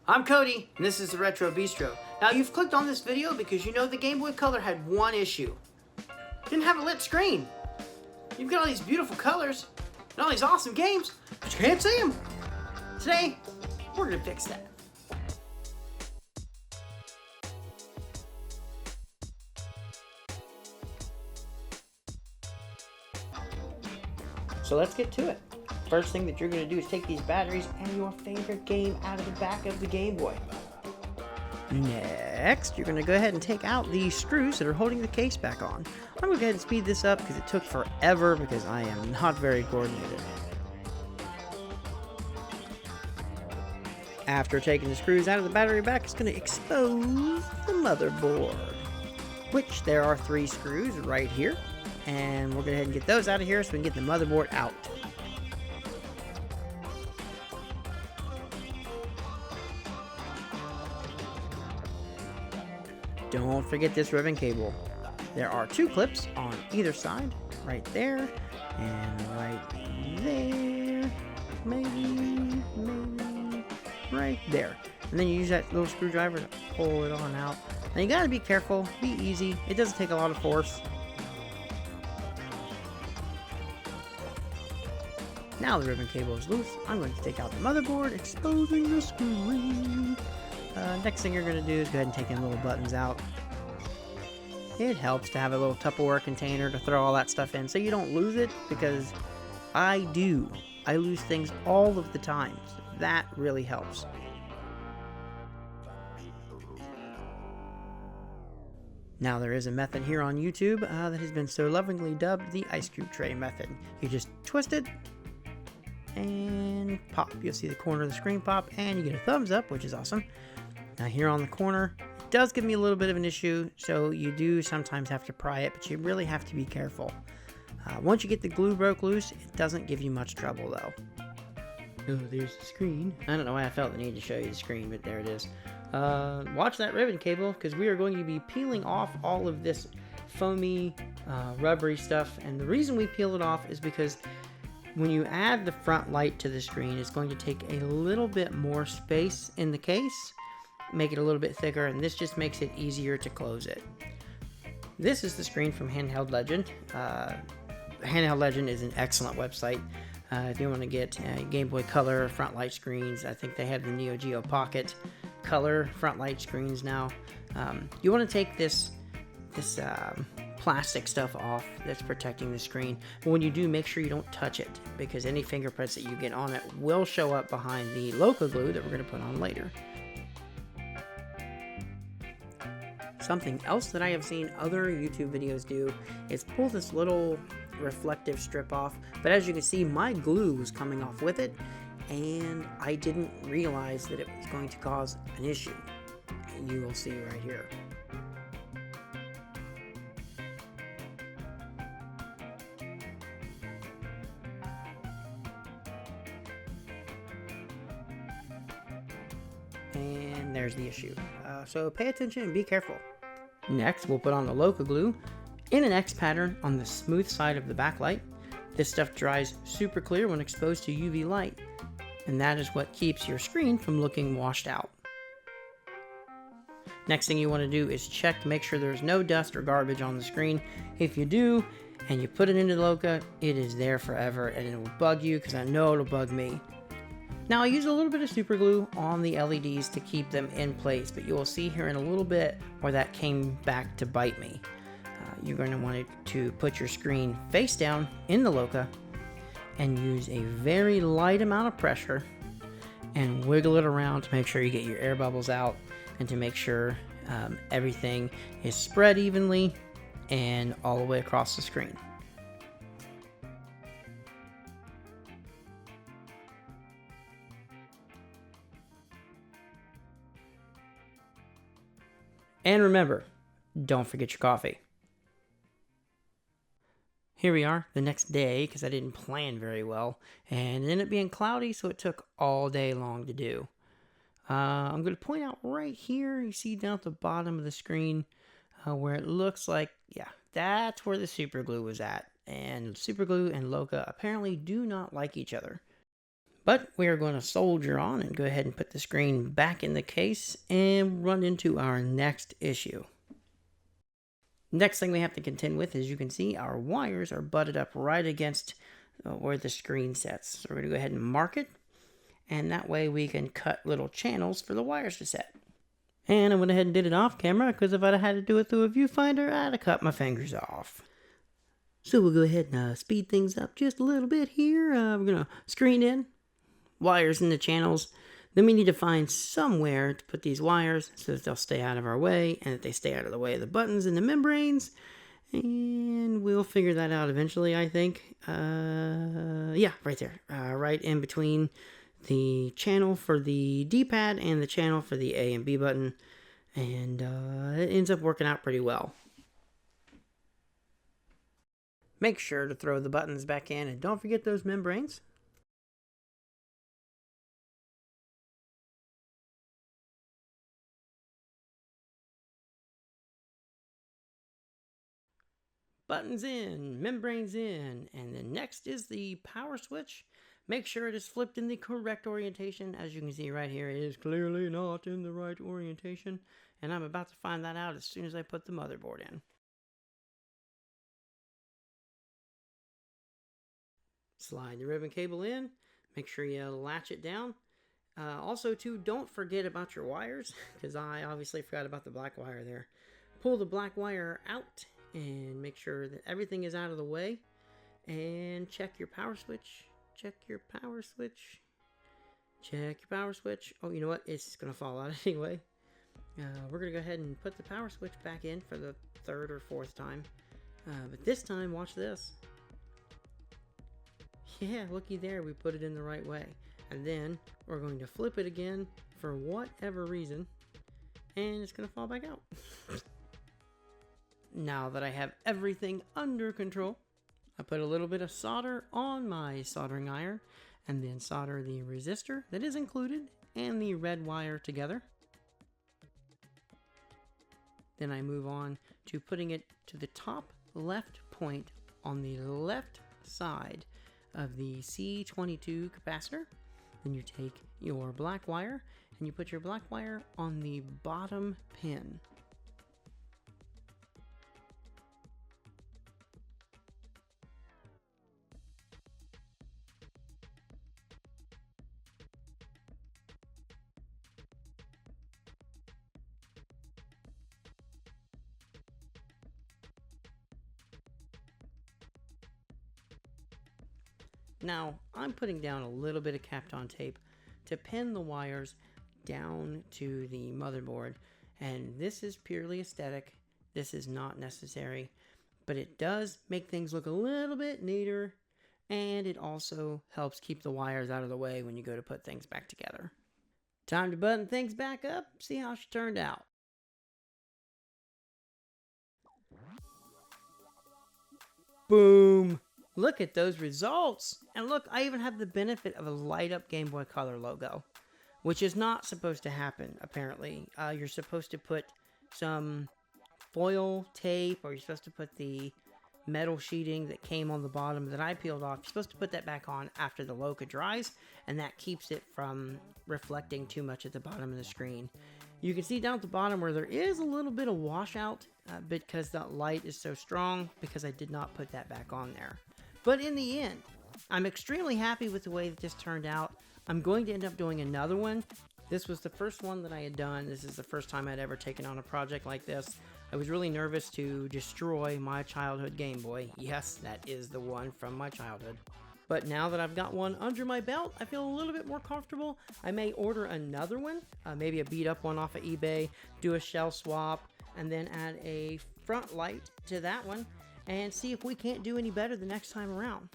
I'm Cody, and this is the Retro Bistro. Now, you've clicked on this video because you know the Game Boy Color had one issue. It didn't have a lit screen. You've got all these beautiful colors and all these awesome games, but you can't see them. Today, we're going to fix that. So let's get to it. First thing that you're going to do is take these batteries and your favorite game out of the back of the Game Boy. Next, you're going to go ahead and take out the screws that are holding the case back on. I'm going to go ahead and speed this up because it took forever because I am not very coordinated. After taking the screws out of the battery back, it's going to expose the motherboard, which there are 3 screws right here. And we'll go ahead and get those out of here so we can get the motherboard out. Don't forget this ribbon cable. There are 2 clips on either side, right there, and right there, maybe right there. And then you use that little screwdriver to pull it on out. Now you gotta be careful, be easy, it doesn't take a lot of force. Now the ribbon cable is loose, I'm going to take out the motherboard, exposing the screen. Next thing you're going to do is go ahead and take in little buttons out. It helps to have a little Tupperware container to throw all that stuff in so you don't lose it, because I do. I lose things all of the time. So that really helps. Now there is a method here on YouTube that has been so lovingly dubbed the ice cube tray method. You just twist it and pop. You'll see the corner of the screen pop and you get a thumbs up, which is awesome. Now here on the corner, it does give me a little bit of an issue, so you do sometimes have to pry it, but you really have to be careful. Once you get the glue broke loose, it doesn't give you much trouble though. Oh, there's the screen. I don't know why I felt the need to show you the screen, but there it is. Watch that ribbon cable, because we are going to be peeling off all of this foamy, rubbery stuff, and the reason we peel it off is because when you add the front light to the screen, it's going to take a little bit more space in the case, make it a little bit thicker, and this just makes it easier to close it. This is the screen from Handheld Legend. Handheld Legend is an excellent website. If you want to get Game Boy Color front light screens, I think they have the Neo Geo Pocket Color front light screens now. You want to take this plastic stuff off that's protecting the screen, but when you do, make sure you don't touch it, because any fingerprints that you get on it will show up behind the loco glue that we're going to put on later. Something else that I have seen other YouTube videos do is pull this little reflective strip off, but as you can see, my glue was coming off with it, and I didn't realize that it was going to cause an issue. And you will see right here. And there's the issue. So pay attention and be careful. Next, we'll put on the loco glue in an X pattern on the smooth side of the backlight. This stuff dries super clear when exposed to UV light, and that is what keeps your screen from looking washed out. Next thing you want to do is check to make sure there's no dust or garbage on the screen. If you do, and you put it into the loco, it is there forever, and it will bug you, because I know it'll bug me. Now I use a little bit of super glue on the LEDs to keep them in place, but you will see here in a little bit where that came back to bite me. You're going to want to put your screen face down in the loco and use a very light amount of pressure and wiggle it around to make sure you get your air bubbles out and to make sure everything is spread evenly and all the way across the screen. And remember, don't forget your coffee. Here we are the next day, because I didn't plan very well, and it ended up being cloudy, so it took all day long to do. I'm going to point out right here, you see down at the bottom of the screen, where it looks like, yeah, that's where the super glue was at. And super glue and loco apparently do not like each other. But we are going to soldier on and go ahead and put the screen back in the case and run into our next issue. Next thing we have to contend with, as you can see, our wires are butted up right against where the screen sets. So we're going to go ahead and mark it, and that way we can cut little channels for the wires to set. And I went ahead and did it off camera, because if I'd have had to do it through a viewfinder, I'd have cut my fingers off. So we'll go ahead and speed things up just a little bit here. We're going to screen in, wires in the channels. Then we need to find somewhere to put these wires so that they'll stay out of our way and that they stay out of the way of the buttons and the membranes. And we'll figure that out eventually, I think. Yeah, right there. Right in between the channel for the D-pad and the channel for the A and B button. And it ends up working out pretty well. Make sure to throw the buttons back in and don't forget those membranes. Buttons in, membranes in, and then next is the power switch. Make sure it is flipped in the correct orientation. As you can see right here, it is clearly not in the right orientation, and I'm about to find that out as soon as I put the motherboard in. Slide the ribbon cable in, make sure you latch it down. Also too, don't forget about your wires, because I obviously forgot about the black wire there. Pull the black wire out and make sure that everything is out of the way, and check your power switch. Check your power switch. Check your power switch. Oh, you know what? It's gonna fall out anyway. We're gonna go ahead and put the power switch back in for the third or fourth time. But this time, watch this. Yeah, looky there, we put it in the right way. And then we're going to flip it again for whatever reason, and it's gonna fall back out. Now that I have everything under control, I put a little bit of solder on my soldering iron and then solder the resistor that is included and the red wire together. Then I move on to putting it to the top left point on the left side of the C22 capacitor. Then you take your black wire and you put your black wire on the bottom pin. Now, I'm putting down a little bit of Kapton tape to pin the wires down to the motherboard, and this is purely aesthetic. This is not necessary, but it does make things look a little bit neater, and it also helps keep the wires out of the way when you go to put things back together. Time to button things back up, see how she turned out. Boom! Look at those results! And look, I even have the benefit of a light up Game Boy Color logo, which is not supposed to happen, apparently. You're supposed to put some foil tape, or you're supposed to put the metal sheeting that came on the bottom that I peeled off. You're supposed to put that back on after the logo dries, and that keeps it from reflecting too much at the bottom of the screen. You can see down at the bottom where there is a little bit of washout because that light is so strong, because I did not put that back on there. But in the end, I'm extremely happy with the way that this turned out. I'm going to end up doing another one. This was the first one that I had done. This is the first time I'd ever taken on a project like this. I was really nervous to destroy my childhood Game Boy. Yes, that is the one from my childhood. But now that I've got one under my belt, I feel a little bit more comfortable. I may order another one, maybe a beat up one off of eBay, do a shell swap, and then add a front light to that one, and see if we can't do any better the next time around.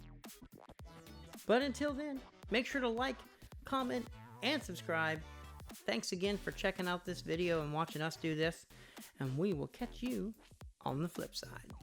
But until then, make sure to like, comment, and subscribe. Thanks again for checking out this video and watching us do this, and we will catch you on the flip side.